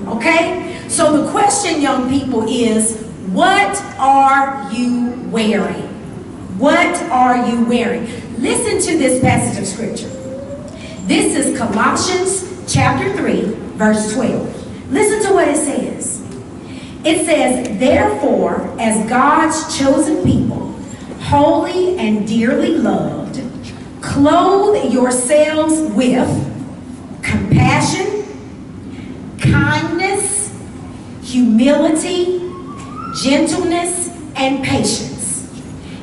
Okay? So the question, young people, is what are you wearing? What are you wearing? Listen to this passage of scripture. This is Colossians chapter 3, verse 12. Listen to what it says. It says, therefore, as God's chosen people, holy and dearly loved, clothe yourselves with compassion, kindness, humility, gentleness, and patience.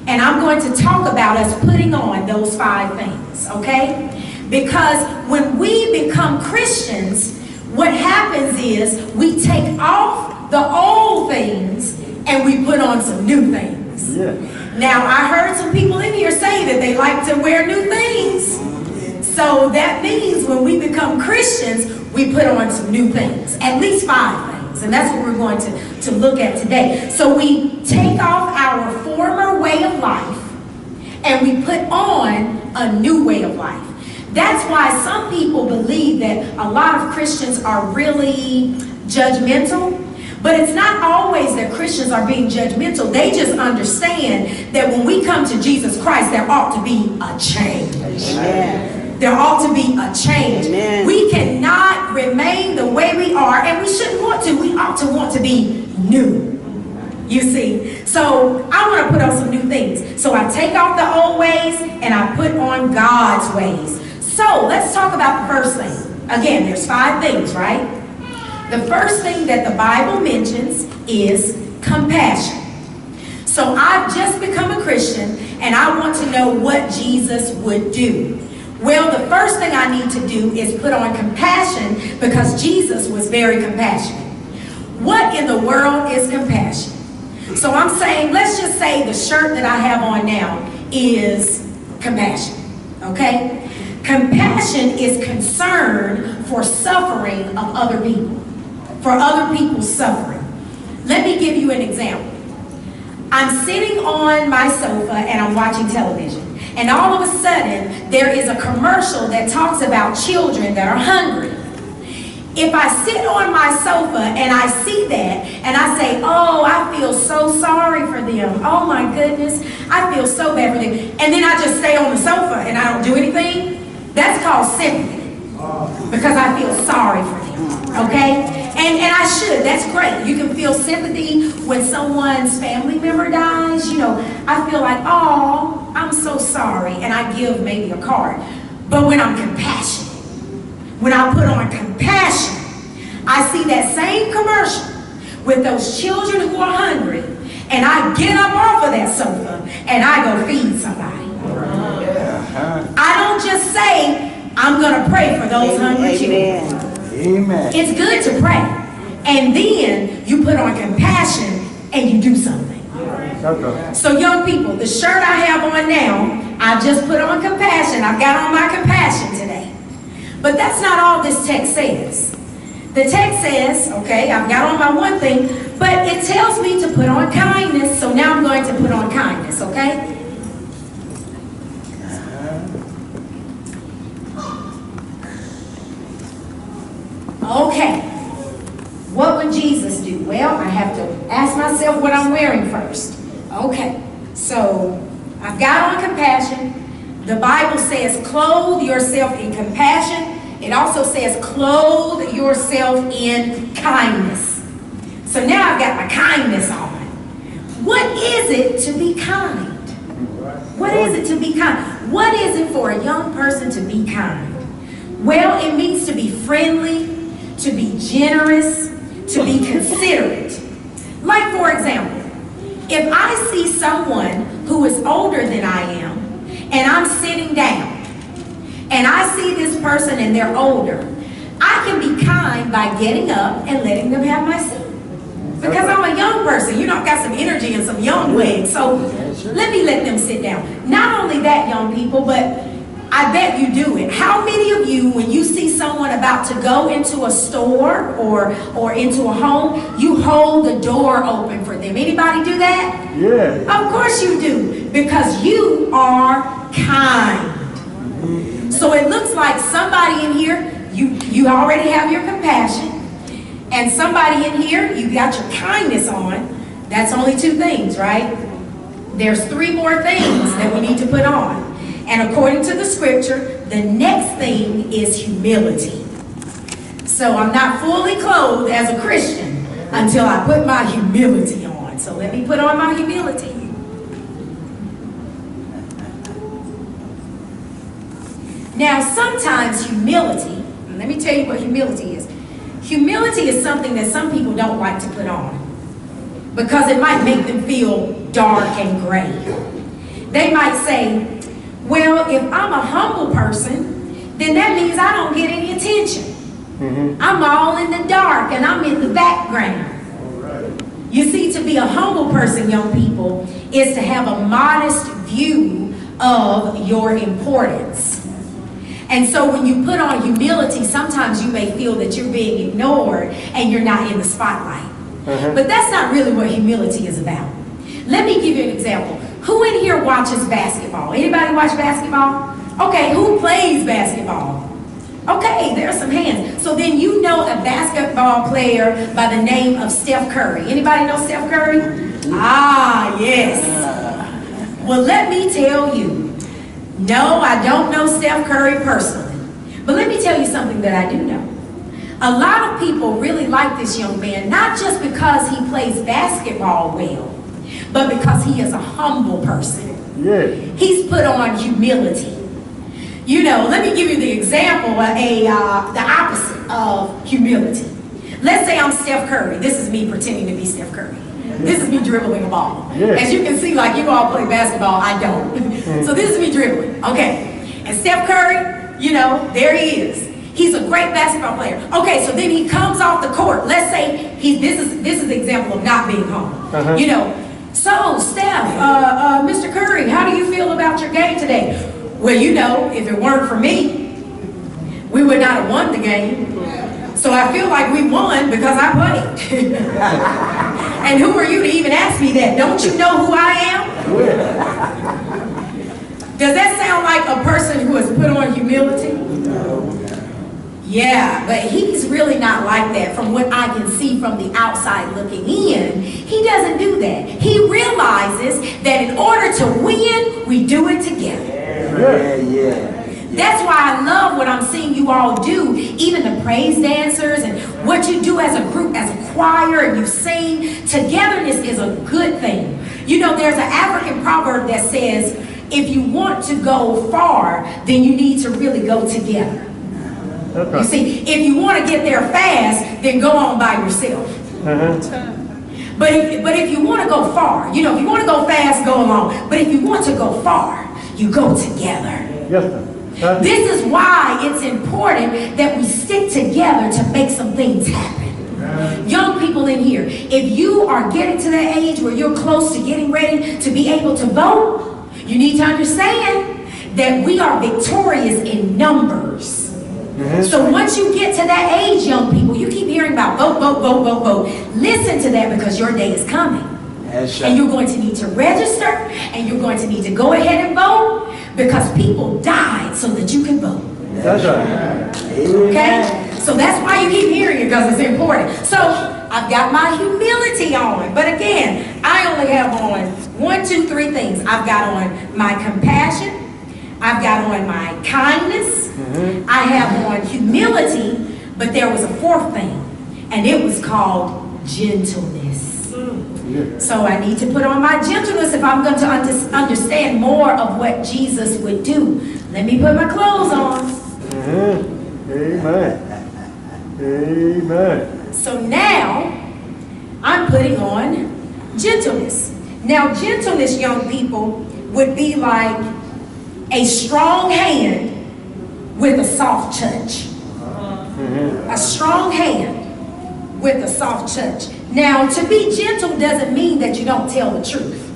And I'm going to talk about us putting on those 5 things, okay? Because when we become Christians, what happens is we take off the old things and we put on some new things. Yeah. Now, I heard some people in here say that they like to wear new things. So that means when we become Christians, we put on some new things, at least 5 things. And that's what we're going to look at today. So we take off our former way of life and we put on a new way of life. That's why some people believe that a lot of Christians are really judgmental. But it's not always that Christians are being judgmental. They just understand that when we come to Jesus Christ, there ought to be a change. Amen. There ought to be a change. Amen. We cannot remain the way we are, and we shouldn't want to. We ought to want to be new. You see? So I want to put on some new things. So I take off the old ways and I put on God's ways. So let's talk about the first thing. Again, there's 5 things, right? The first thing that the Bible mentions is compassion. So I've just become a Christian and I want to know what Jesus would do. Well, the first thing I need to do is put on compassion because Jesus was very compassionate. What in the world is compassion? So I'm saying, let's just say the shirt that I have on now is compassion, okay? Compassion is concern for suffering of other people, for other people's suffering. Let me give you an example. I'm sitting on my sofa and I'm watching television. And all of a sudden, there is a commercial that talks about children that are hungry. If I sit on my sofa and I see that and I say, oh, I feel so sorry for them. Oh my goodness, I feel so bad for them. And then I just stay on the sofa and I don't do anything. That's called sympathy. Because I feel sorry for them. Okay? And I should. That's great. You can feel sympathy when someone's family member dies. You know, I feel like, oh, I'm so sorry. And I give maybe a card. But when I'm compassionate, when I put on compassion, I see that same commercial with those children who are hungry, and I get up off of that sofa and I go feed somebody. I don't just say, I'm going to pray for those hungry children. Amen. It's good to pray. And then you put on compassion and you do something. So young people, the shirt I have on now, I just put on compassion. I've got on my compassion today. But that's not all this text says. The text says, okay, I've got on my one thing, but it tells me to put on kindness. So now I'm going to put on kindness, okay? Okay, what would Jesus do? Well, I have to ask myself what I'm wearing first. Okay, so I've got on compassion. The Bible says clothe yourself in compassion. It also says clothe yourself in kindness. So now I've got my kindness on. What is it to be kind? What is it to be kind? What is it for a young person to be kind? Well, it means to be friendly, to be generous, to be considerate. Like, for example, if I see someone who is older than I am, and I'm sitting down, and I see this person and they're older, I can be kind by getting up and letting them have my seat. Because I'm a young person, you know, I've got some energy and some young legs, so let them sit down. Not only that, young people, but I bet you do it. How many of you, when you see someone about to go into a store or into a home, you hold the door open for them? Anybody do that? Yeah. Of course you do, because you are kind. So it looks like somebody in here, you already have your compassion, and And somebody in here, you got your kindness on. That's only 2 things, right? There's 3 more things that we need to put on. And according to the scripture, the next thing is humility. So I'm not fully clothed as a Christian until I put my humility on. So let me put on my humility. Now, sometimes humility, let me tell you what humility is. Humility is something that some people don't like to put on because it might make them feel dark and gray. They might say, well, if I'm a humble person, then that means I don't get any attention. I'm all in the dark and I'm in the background. You see, to be a humble person, young people, is to have a modest view of your importance. And so when you put on humility, sometimes you may feel that you're being ignored and you're not in the spotlight. But that's not really what humility is about. Let me give you an example. Who in here watches basketball? Anybody watch basketball? Okay, who plays basketball? Okay, there are some hands. So then you know a basketball player by the name of Steph Curry. Anybody know Steph Curry? Ah, yes. Well, let me tell you, no, I don't know Steph Curry personally. But let me tell you something that I do know. A lot of people really like this young man, not just because he plays basketball well, but because he is a humble person. Yeah. He's put on humility. You know, let me give you the example, the opposite of humility. Let's say I'm Steph Curry. This is me pretending to be Steph Curry. This is me dribbling a ball. Yeah. As you can see, like you all play basketball, I don't. So this is me dribbling. Okay. And Steph Curry, you know, there he is. He's a great basketball player. Okay, so then he comes off the court. Let's say this is the example of not being humble. You know, so Steph, Mr. Curry, how do you feel about your game today? Well, you know, if it weren't for me, we would not have won the game. So I feel like we won because I played. And who are you to even ask me that? Don't you know who I am? Does that sound like a person who has put on humility? Yeah, but he's really not like that from what I can see from the outside looking in. He doesn't do that. He realizes that in order to win, we do it together. That's why I love what I'm seeing you all do, even the praise dancers and what you do as a group, as a choir, and you sing. Togetherness is a good thing. You know, there's an African proverb that says, if you want to go far, then you need to really go together. You see, if you want to get there fast, then go on by yourself. But if you want to go far, you know, if you want to go fast, go along. But if you want to go far, you go together. This is why it's important that we stick together to make some things happen. Young people in here, if you are getting to that age where you're close to getting ready to be able to vote, you need to understand that we are victorious in numbers. So once you get to that age, young people, you keep hearing about vote, vote, vote, vote, vote. Listen to that because your day is coming. And you're going to need to register and you're going to need to go ahead and vote because people died so that you can vote. That's right. Okay? So that's why you keep hearing it because it's important. So I've got my humility on. But again, I only have on 1, 2, 3 things. I've got on my compassion. I've got on my kindness. I have on humility, but there was a 4th thing, and it was called gentleness. So I need to put on my gentleness if I'm going to understand more of what Jesus would do. Let me put my clothes on. Amen. Amen. So now I'm putting on gentleness. Now gentleness, young people, would be like a strong hand with a soft touch. A strong hand with a soft touch. Now, to be gentle doesn't mean that you don't tell the truth.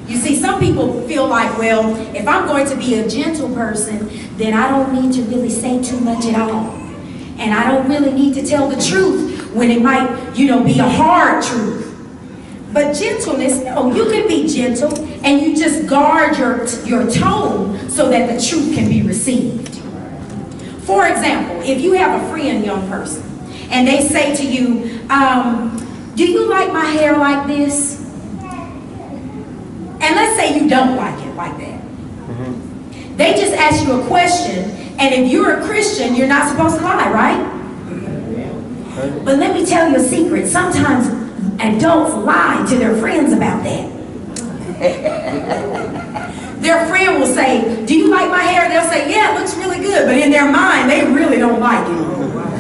You see, some people feel like, well, if I'm going to be a gentle person, then I don't need to really say too much at all. And I don't really need to tell the truth when it might, you know, be a hard truth. But gentleness, no, you can be gentle and you just guard your tone so that the truth can be received. For example, if you have a friend, young person, and they say to you, do you like my hair like this? And let's say you don't like it like that. They just ask you a question, and if you're a Christian, you're not supposed to lie, right? But let me tell you a secret. Sometimes adults lie to their friends about that. Their friend will say, do you like my hair? They'll say, yeah, it looks really good. But in their mind, they really don't like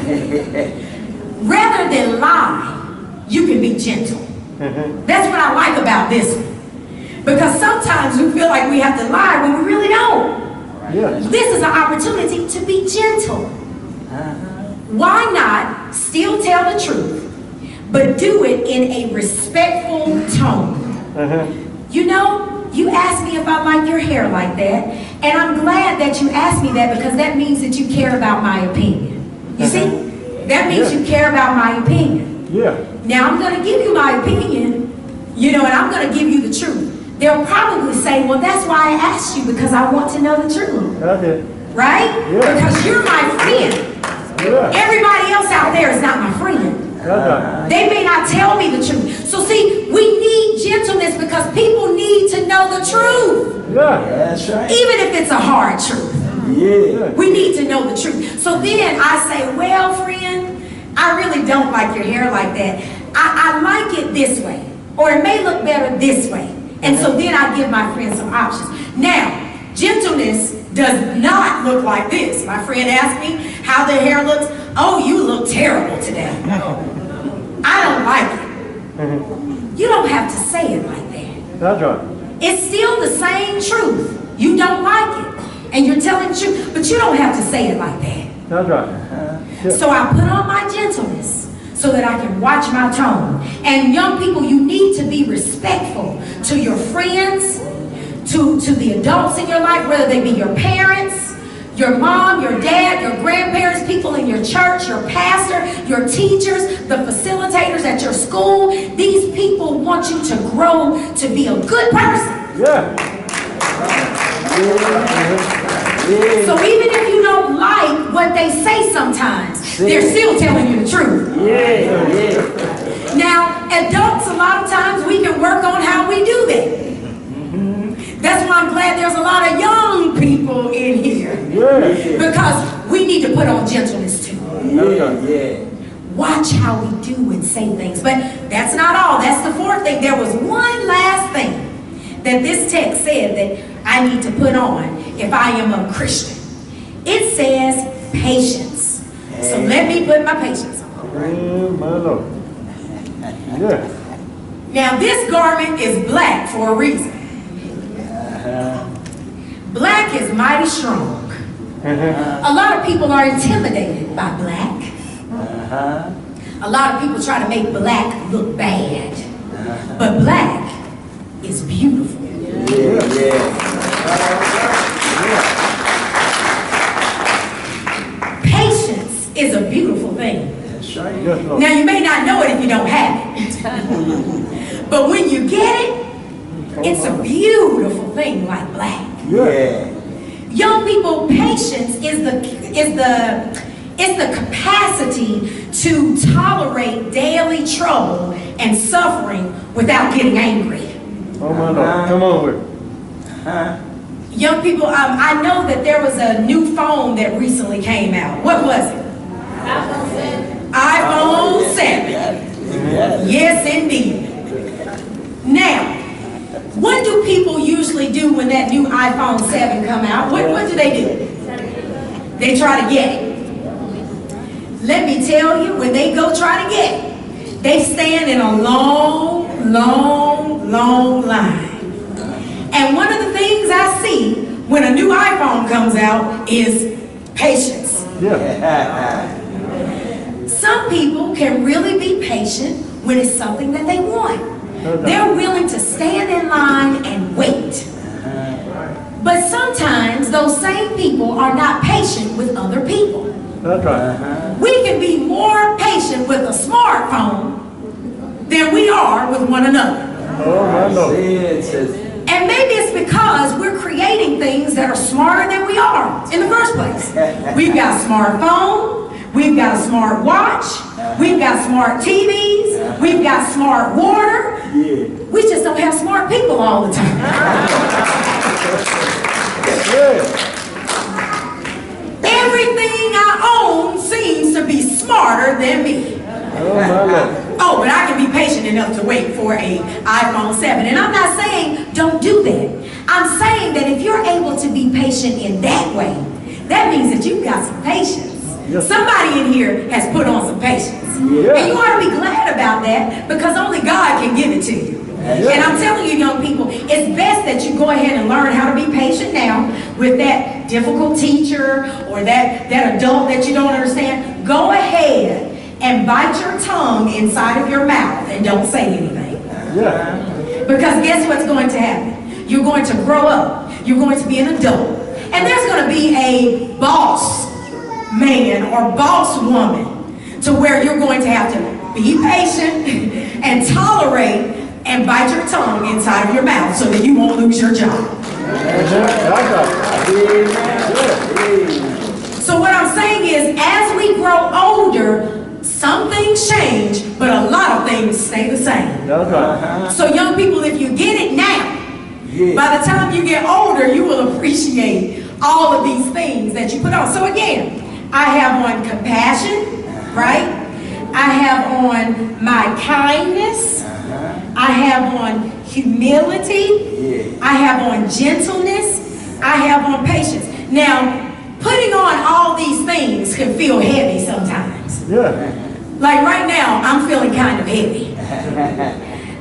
it. Rather than lie, you can be gentle. That's what I like about this one. Because sometimes we feel like we have to lie when we really don't. This is an opportunity to be gentle. Why not still tell the truth, but do it in a respectful tone? You know, you asked me if I like your hair like that, and I'm glad that you asked me that because that means that you care about my opinion. You see? That means you care about my opinion. Now I'm going to give you my opinion, you know, and I'm going to give you the truth. They'll probably say, well, that's why I asked you, because I want to know the truth. Right? Because you're my friend. Everybody else out there is not my friend. They may not tell me the truth. So see, we need gentleness because people need to know the truth. That's right. Even if it's a hard truth. We need to know the truth. So then I say, well, friend, I really don't like your hair like that. I like it this way. Or it may look better this way. And so then I give my friend some options. Now, gentleness does not look like this. My friend asked me how their hair looks. Oh, you look terrible today. I don't like it. You don't have to say it like that. That's right. It's still the same truth. You don't like it. And you're telling the truth. But you don't have to say it like that. That's right. So I put on my gentleness so that I can watch my tone. And young people, you need to be respectful to your friends, to the adults in your life, whether they be your parents, your mom, your dad, your grandparents, people in your church, your pastor, your teachers, the facilitators at your school. These people want you to grow to be a good person. So even if you don't like what they say sometimes, they're still telling you the truth. Now, adults, a lot of times we can work on how we do that. That's why I'm glad there's a lot of young people in here. Because we need to put on gentleness too. Watch how we do and say things. But that's not all. That's the fourth thing. There was one last thing that this text said that I need to put on if I am a Christian. It says patience. So let me put my patience on. Now this garment is black for a reason. Black is mighty strong. A lot of people are intimidated by black. A lot of people try to make black look bad. But black is beautiful. Patience is a beautiful thing. Now you may not know it if you don't have it. But when you get it, it's a beautiful thing like black. Young people, patience is the capacity to tolerate daily trouble and suffering without getting angry. Oh my Lord, come on with it. Young people, I know that there was a new phone that recently came out. What was it? iPhone 7. Yes, indeed. Now, what do people usually do when that new iPhone 7 come out? What do they do? They try to get it. Let me tell you, when they go try to get it, they stand in a long, long, long line. And one of the things I see when a new iPhone comes out is patience. Some people can really be patient when it's something that they want. They're willing to stand in line and wait. But sometimes those same people are not patient with other people. We can be more patient with a smartphone than we are with one another. And maybe it's because we're creating things that are smarter than we are in the first place. We've got smartphone, We've got a smart watch. We've got smart TVs. We've got smart water. We just don't have smart people all the time. Everything I own seems to be smarter than me. Oh, but I can be patient enough to wait for an iPhone 7. And I'm not saying don't do that. I'm saying that if you're able to be patient in that way, that means that you've got some patience. Yes. Somebody in here has put on some patience. Yeah. And you ought to be glad about that because only God can give it to you. Yeah. And I'm telling you, young people, it's best that you go ahead and learn how to be patient now with that difficult teacher or that adult that you don't understand. Go ahead and bite your tongue inside of your mouth and don't say anything. Yeah. Because guess what's going to happen? You're going to grow up. You're going to be an adult. And there's going to be a boss man or boss woman to where you're going to have to be patient and tolerate and bite your tongue inside of your mouth so that you won't lose your job. So what I'm saying is, as we grow older, some things change, but a lot of things stay the same. So young people, if you get it now, by the time you get older, you will appreciate all of these things that you put on. So again, I have on compassion, right? I have on my kindness. I have on humility. I have on gentleness. I have on patience. Now, putting on all these things can feel heavy sometimes. Yeah. Like right now, I'm feeling kind of heavy.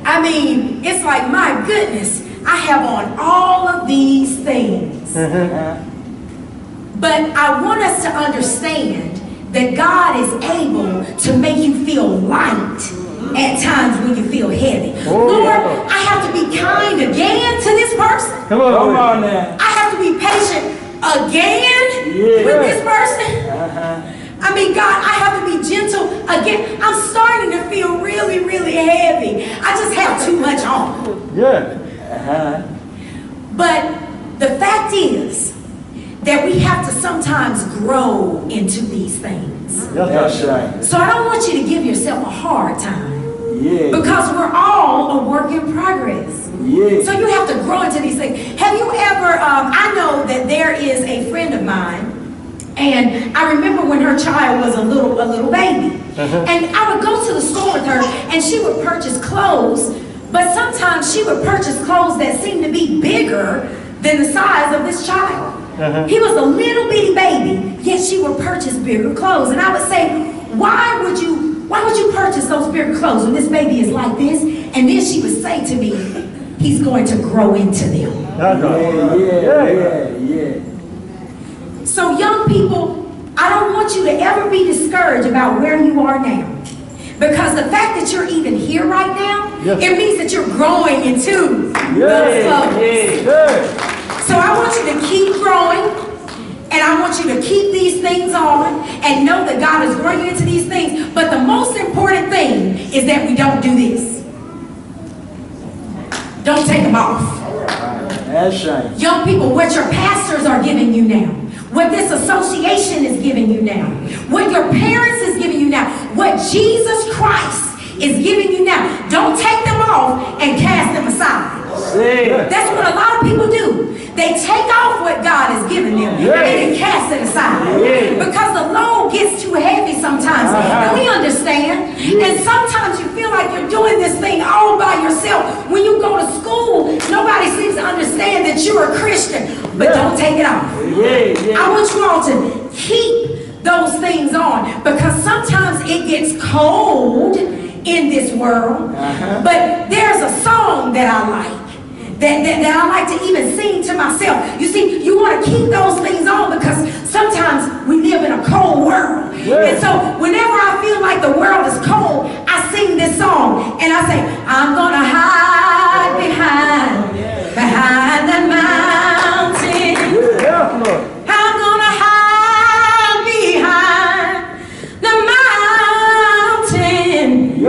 I mean, it's like, my goodness, I have on all of these things. But I want us to understand that God is able to make you feel light at times when you feel heavy. Lord, I have to be kind again to this person. Come on now. I have to be patient again with this person. I mean, God, I have to be gentle again. I'm starting to feel really, really heavy. I just have too much on. But the fact is that we have to sometimes grow into these things. That's right. So I don't want you to give yourself a hard time. Because we're all a work in progress. So you have to grow into these things. Have you ever, I know that there is a friend of mine, and I remember when her child was a little baby. And I would go to the store with her, and she would purchase clothes, but sometimes she would purchase clothes that seemed to be bigger than the size of this child. He was a little bitty baby, yet she would purchase bigger clothes. And I would say, why would you purchase those bigger clothes when this baby is like this? And then she would say to me, he's going to grow into them. So young people, I don't want you to ever be discouraged about where you are now. Because the fact that you're even here right now, it means that you're growing into those clothes. So I want you to keep growing, and I want you to keep these things on and know that God is growing you into these things. But the most important thing is that we don't do this. Don't take them off. That's right. Young people, what your pastors are giving you now, what this association is giving you now, what your parents is giving you now, what Jesus Christ is giving you now, don't take them off and cast them aside. That's what a lot of people do. They take off what God has given them and then cast it aside. Because the load gets too heavy sometimes. And we understand. And sometimes you feel like you're doing this thing all by yourself. When you go to school, nobody seems to understand that you're a Christian. But don't take it off. I want you all to keep those things on. Because sometimes it gets cold in this world. But there's a song that I like. That I like to even sing to myself. You see, you want to keep those things on because sometimes we live in a cold world. And so whenever I feel like the world is cold, I sing this song. And I say, I'm going to hide behind the mountain. I'm going to hide behind the mountain.